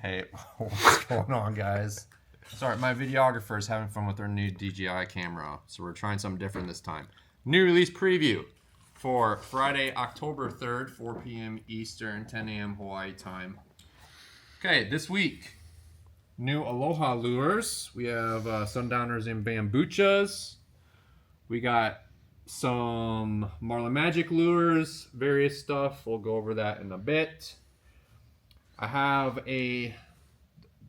Hey, what's going on, guys? Sorry, my videographer is having fun with our new DJI camera, so we're trying something different this time. New release preview for Friday, October 3rd, 4 p.m. Eastern, 10 a.m. Hawaii time. Okay, this week, new Aloha lures. We have Sundowners and Bambuchas. We got some Marlin Magic lures, various stuff. We'll go over that in a bit. I have a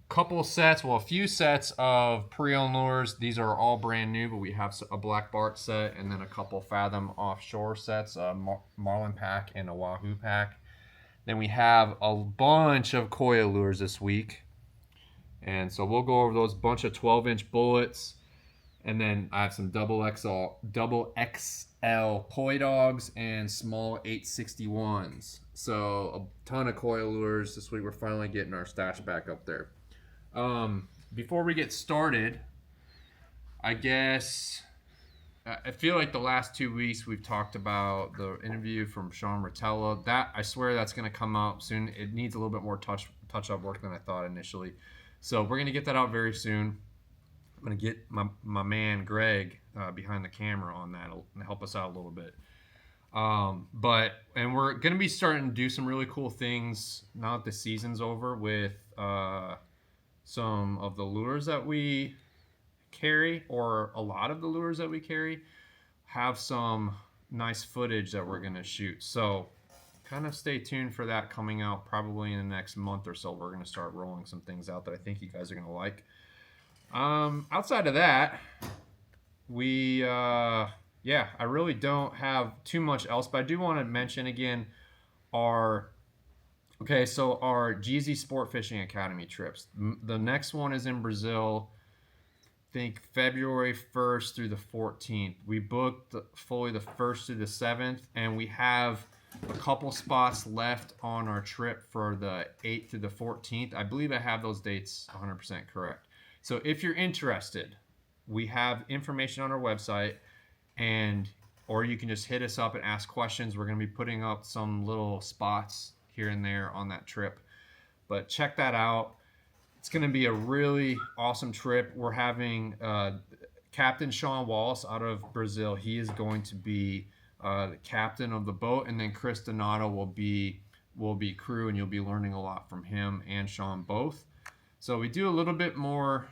few sets of pre-owned lures. These are all brand new, but we have a Black Bart set and then a couple Fathom Offshore sets, a Marlin pack and a Wahoo pack. Then we have a bunch of Koya lures this week. And so we'll go over those bunch of 12-inch bullets. And then I have some double XL poi dogs and small 861s. So a ton of Koya lures this week. We're finally getting our stash back up there. Before we get started, I guess I feel like the last 2 weeks we've talked about the interview from Sean Rotella. That I swear that's going to come out soon. It needs a little bit more touch-up work than I thought initially. So we're going to get that out very soon. I'm going to get my man Greg behind the camera on that to help us out a little bit. And we're going to be starting to do some really cool things now that the season's over with some of the lures that we carry, or a lot of the lures that we carry, have some nice footage that we're going to shoot. So kind of stay tuned for that coming out probably in the next month or so. We're going to start rolling some things out that I think you guys are going to like. Outside of that, I really don't have too much else, but I do want to mention again our GZ Sport Fishing Academy trips. The next one is in Brazil, I think February 1st through the 14th. We booked fully the 1st through the 7th, and we have a couple spots left on our trip for the 8th through the 14th. I believe I have those dates 100% correct. So if you're interested, we have information on our website, or you can just hit us up and ask questions. We're going to be putting up some little spots here and there on that trip. But check that out. It's going to be a really awesome trip. We're having Captain Sean Wallace out of Brazil. He is going to be the captain of the boat, and then Chris Donato will be crew, and you'll be learning a lot from him and Sean both. So we do a little bit more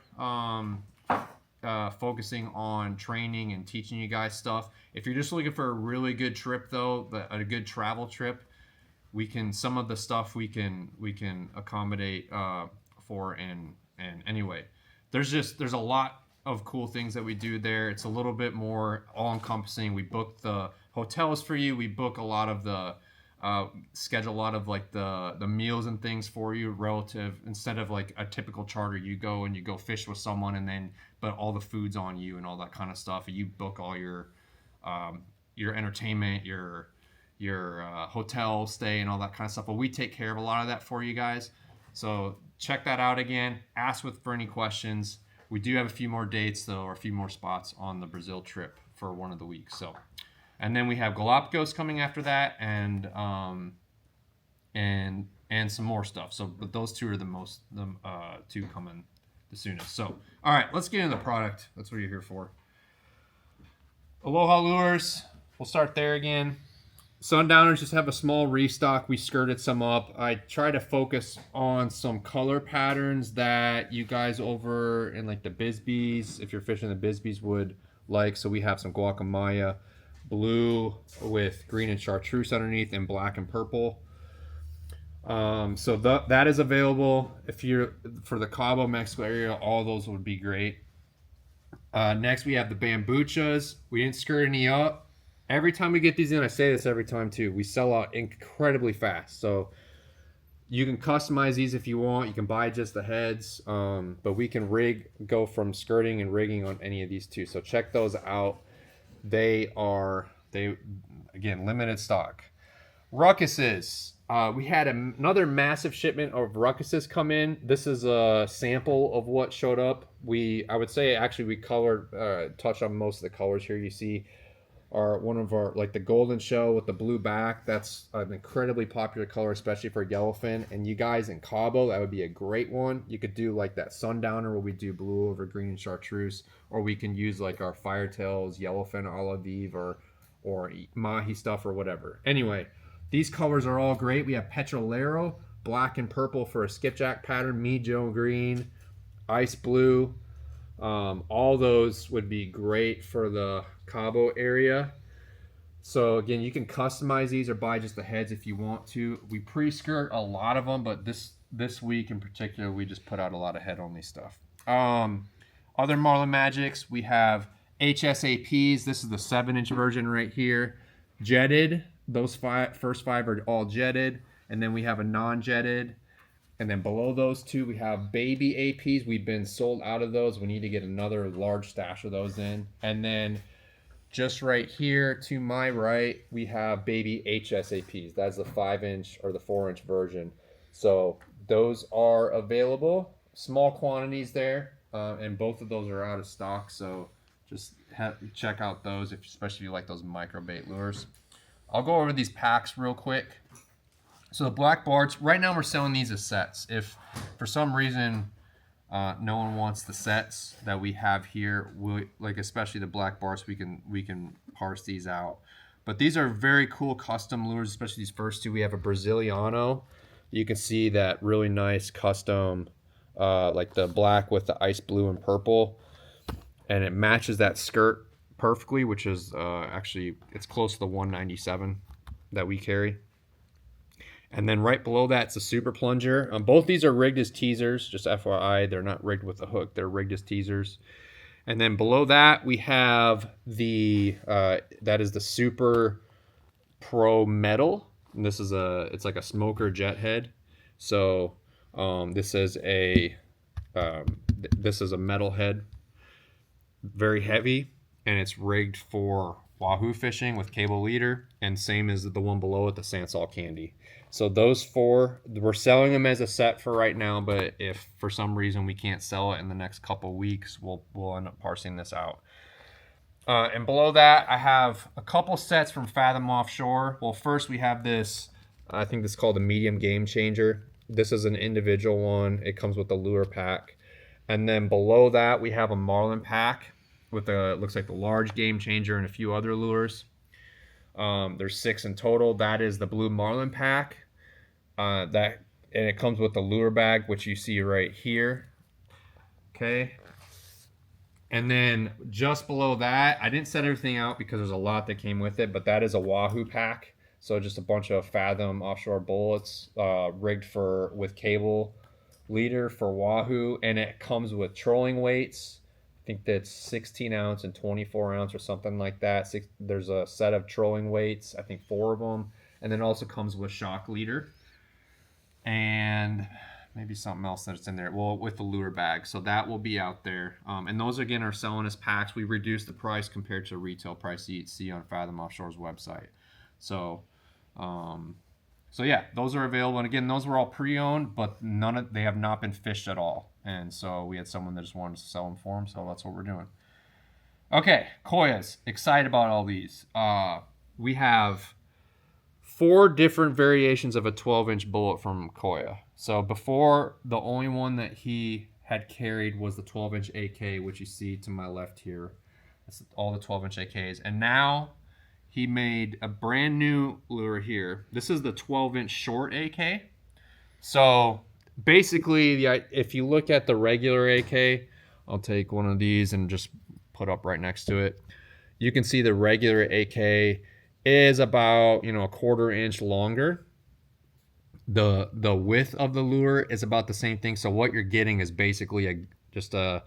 focusing on training and teaching you guys stuff. If you're just looking for a really good trip, though, a good travel trip, some of the stuff we can accommodate for. And anyway, there's a lot of cool things that we do there. It's a little bit more all-encompassing. We book the hotels for you. We book a lot of the schedule a lot of like the meals and things for you relative, instead of like a typical charter. You go fish with someone, but all the food's on you and all that kind of stuff. And you book all your entertainment, your hotel stay and all that kind of stuff. But we take care of a lot of that for you guys. So check that out again. Ask for any questions. We do have a few more dates though, or a few more spots on the Brazil trip for one of the weeks. So. And then we have Galapagos coming after that, and some more stuff. So, but those two are the two coming the soonest. So, all right, let's get into the product. That's what you're here for. Aloha lures. We'll start there again. Sundowners just have a small restock. We skirted some up. I try to focus on some color patterns that you guys over in like the Bisbees, if you're fishing the Bisbees, would like. So we have some guacamaya. Blue with green and chartreuse underneath, and black and purple. So that is available. If you're for the Cabo, Mexico area, all those would be great. Next, we have the Bambuchas. We didn't skirt any up. Every time we get these in, I say this every time too, we sell out incredibly fast. So you can customize these if you want. You can buy just the heads, but we can go from skirting and rigging on any of these too. So check those out. They again, limited stock. Ruckuses. We had another massive shipment of Ruckuses come in. This is a sample of what showed up. I would say actually we touched on most of the colors here. You see are one of our, like the golden shell with the blue back. That's an incredibly popular color, especially for yellowfin. And you guys in Cabo, that would be a great one. You could do like that Sundowner where we do blue over green and chartreuse, or we can use like our Firetails, yellowfin, olive eve, or mahi stuff or whatever. Anyway, these colors are all great. We have Petrolero, black and purple for a skipjack pattern, Mijo green, ice blue. All those would be great for the Cabo area. So again, you can customize these or buy just the heads if you want to. We pre-skirt a lot of them, but this week in particular, we just put out a lot of head-only stuff. Other Marlin Magics, we have HSAPs. This is the 7-inch version right here. Jetted. Those first five are all jetted. And then we have a non-jetted. And then below those two, we have baby APs. We've been sold out of those. We need to get another large stash of those in. And then just right here to my right, we have baby HSAPs. That's the 5-inch or the 4-inch version. So those are available. Small quantities there. And both of those are out of stock. So just check out those, especially if you like those micro bait lures. I'll go over these packs real quick. So the black Barts, right now we're selling these as sets. If for some reason no one wants the sets that we have here, like especially the black Barts, we can parse these out. But these are very cool custom lures, especially these first two. We have a Brasiliano. You can see that really nice custom, like the black with the ice blue and purple, and it matches that skirt perfectly, which is actually it's close to the 197 that we carry. And then right below that, it's a super plunger. Both these are rigged as teasers, just FYI. They're not rigged with a hook. They're rigged as teasers. And then below that, we have the, that is the Super Pro Metal. And this is it's like a smoker jet head. So this is a metal head, very heavy, and it's rigged for wahoo fishing with cable leader, and same as the one below it, the Sansol Candy. So those four, we're selling them as a set for right now, but if for some reason we can't sell it in the next couple weeks, we'll end up parsing this out. And below that, I have a couple sets from Fathom Offshore. Well, first we have this, I think this is called a medium game changer. This is an individual one. It comes with a lure pack. And then below that, we have a Marlin pack with looks like the large game changer and a few other lures. There's 6 in total. That is the blue Marlin pack. And it comes with the lure bag, which you see right here. Okay. And then just below that, I didn't set everything out because there's a lot that came with it, but that is a wahoo pack. So just a bunch of Fathom Offshore bullets rigged with cable leader for wahoo, and it comes with trolling weights. I think that's 16 ounce and 24 ounce or something like that. There's a set of trolling weights, I think 4 of them, and then also comes with shock leader and maybe something else that's in there. Well, with the lure bag, so that will be out there. And those again are selling as packs. We reduced the price compared to the retail price you'd see on Fathom Offshore's website. So yeah, those are available. And again, those were all pre-owned, but they have not been fished at all. And so we had someone that just wanted to sell them for them, so that's what we're doing. Okay, Koyas. Excited about all these. We have 4 different variations of a 12-inch bullet from Koya. So before, the only one that he had carried was the 12-inch AK, which you see to my left here. That's all the 12-inch AKs. And now he made a brand new lure here. This is the 12-inch short AK. So basically, if you look at the regular AK, I'll take one of these and just put up right next to it. You can see the regular AK is about, a 1/4 inch longer. The width of the lure is about the same thing. So what you're getting is basically just a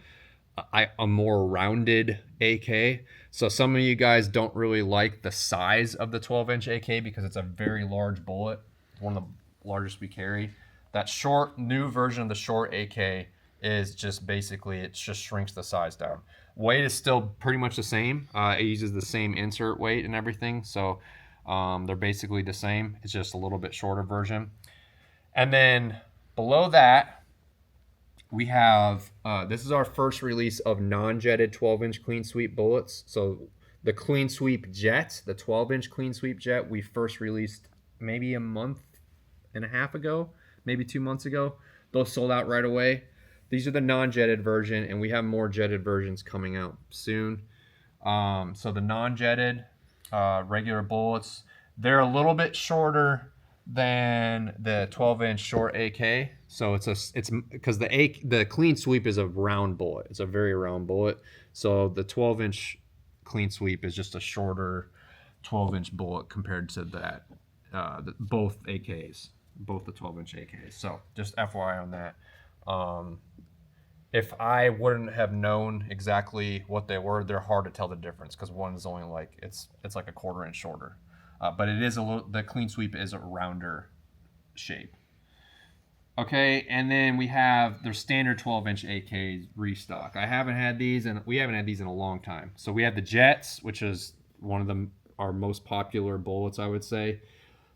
more rounded AK. So some of you guys don't really like the size of the 12-inch AK because it's a very large bullet. It's one of the largest we carry. That new version of the short AK is just basically, it just shrinks the size down. Weight is still pretty much the same. It uses the same insert weight and everything. So they're basically the same. It's just a little bit shorter version. And then below that, we have, this is our first release of non-jetted 12-inch clean sweep bullets. So The clean sweep jets, the 12-inch clean sweep jet, we first released maybe a month and a half ago, maybe 2 months ago. Those sold out right away. These are the non-jetted version, and we have more jetted versions coming out soon. So the non-jetted regular bullets, they're a little bit shorter than the 12-inch short AK. So it's because the clean sweep is a round bullet. It's a very round bullet. So the 12-inch clean sweep is just a shorter 12-inch bullet compared to that. Both AKs, both the 12-inch AKs. So just FYI on that. If I wouldn't have known exactly what they were, they're hard to tell the difference because one is only like it's like a 1/4 inch shorter. But it is the clean sweep is a rounder shape. Okay, and then we have their standard 12-inch AK restock. I haven't had these, and we haven't had these in a long time. So we have the Jets, which is one of our most popular bullets, I would say.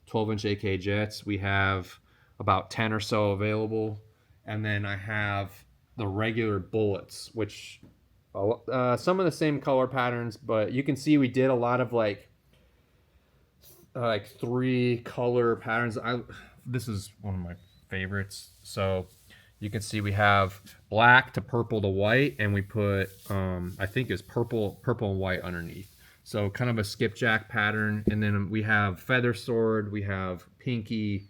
12-inch AK Jets. We have about 10 or so available, and then I have the regular bullets, which some of the same color patterns, but you can see we did a lot of like 3 color patterns. This is one of my favorites. So you can see we have black to purple to white, and we put I think it's purple and white underneath. So kind of a skipjack pattern, and then we have feather sword, we have pinky,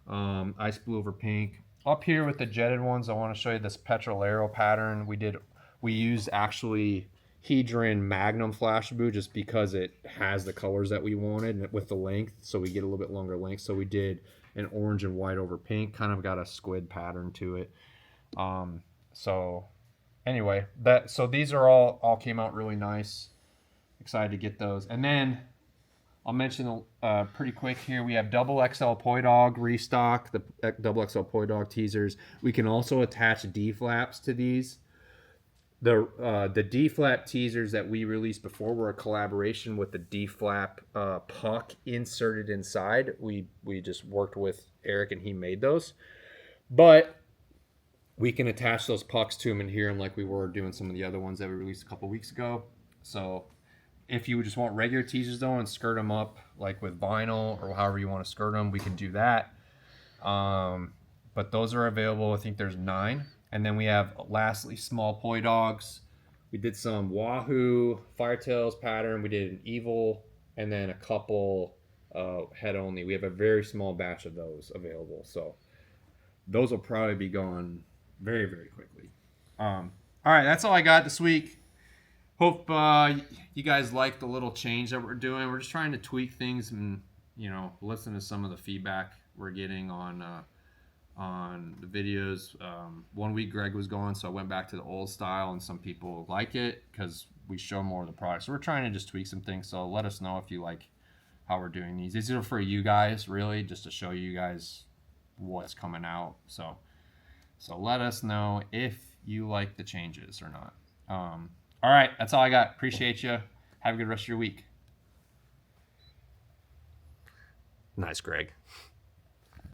ice blue over pink. Up here with the jetted ones, I want to show you this petrol arrow pattern. We used actually Hedron Magnum flash blue just because it has the colors that we wanted with the length, so we get a little bit longer length. So we did an orange and white over pink, kind of got a squid pattern to it. So anyway, so these are all came out really nice. Excited to get those. And then I'll mention pretty quick here, we have double XL Poi Dog restock, the double XL Poi Dog teasers. We can also attach D-flaps to these. The D-flap teasers that we released before were a collaboration with the D-flap puck inserted inside. We just worked with Eric and he made those. But we can attach those pucks to them in here, and like we were doing some of the other ones that we released a couple weeks ago. So if you just want regular teasers though and skirt them up like with vinyl or however you want to skirt them, we can do that. But those are available. I think there's 9. And then we have lastly small Poi Dogs. We did some Wahoo Firetails pattern. We did an Evil, and then a couple head only. We have a very small batch of those available. So those will probably be gone very, very quickly. All right, that's all I got this week. Hope you guys like the little change that we're doing. We're just trying to tweak things and, listen to some of the feedback we're getting on the videos. 1 week Greg was gone, so I went back to the old style, and some people like it because we show more of the product. So we're trying to just tweak some things. So let us know if you like how we're doing these. These are for you guys, really, just to show you guys what's coming out. So let us know if you like the changes or not. All right, that's all I got. Appreciate you. Have a good rest of your week. Nice, Greg.